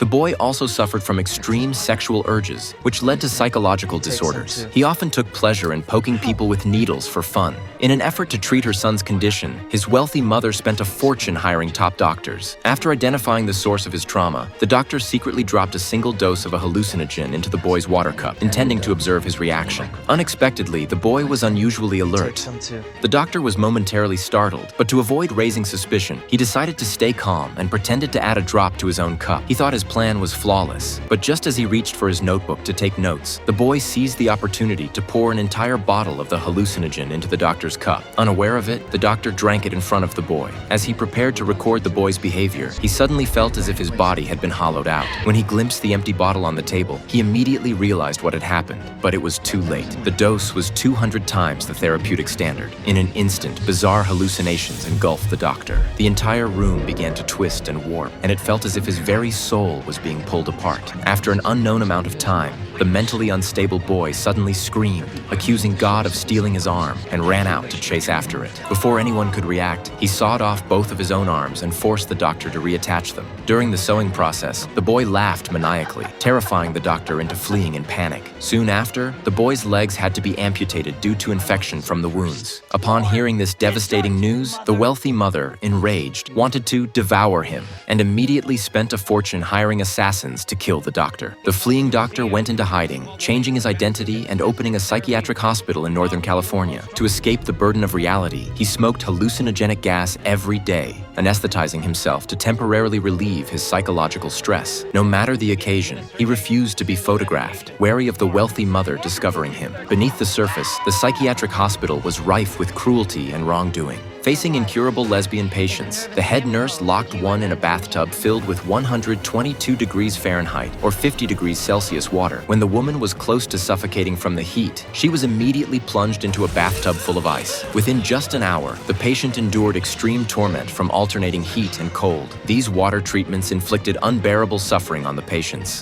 The boy also suffered from extreme sexual urges, which led to psychological disorders. He often took pleasure in poking people with needles for fun. In an effort to treat her son's condition, his wealthy mother spent a fortune hiring top doctors. After identifying the source of his trauma, the doctor secretly dropped a single dose of a hallucinogen into the boy's water cup, intending to observe his reaction. Unexpectedly, the boy was unusually alert. The doctor was momentarily startled, but to avoid raising suspicion, he decided to stay calm and pretended to add a drop to his own cup. He thought his plan was flawless, but just as he reached for his notebook to take notes, the boy seized the opportunity to pour an entire bottle of the hallucinogen into the doctor's cup. Unaware of it, the doctor drank it in front of the boy. As he prepared to record the boy's behavior, he suddenly felt as if his body had been hollowed out. When he glimpsed the empty bottle on the table, he immediately realized what had happened, but it was too late. The dose was 200 times the therapeutic standard. In an instant, bizarre hallucinations engulfed the doctor. The entire room began to twist and warp, and it felt as if his very soul was being pulled apart. After an unknown amount of time, the mentally unstable boy suddenly screamed, accusing God of stealing his arm, and ran out to chase after it. Before anyone could react, he sawed off both of his own arms and forced the doctor to reattach them. During the sewing process, the boy laughed maniacally, terrifying the doctor into fleeing in panic. Soon after, the boy's legs had to be amputated due to infection from the wounds. Upon hearing this devastating news, the wealthy mother, enraged, wanted to devour him and immediately spent a fortune hiring assassins to kill the doctor. The fleeing doctor went into hiding, changing his identity and opening a psychiatric hospital in Northern California. To escape the burden of reality, he smoked hallucinogenic gas every day, anesthetizing himself to temporarily relieve his psychological stress. No matter the occasion, he refused to be photographed, wary of the wealthy mother discovering him. Beneath the surface, the psychiatric hospital was rife with cruelty and wrongdoing. Facing incurable lesbian patients, the head nurse locked one in a bathtub filled with 122 degrees Fahrenheit or 50 degrees Celsius water. When the woman was close to suffocating from the heat, she was immediately plunged into a bathtub full of ice. Within just an hour, the patient endured extreme torment from alternating heat and cold. These water treatments inflicted unbearable suffering on the patients.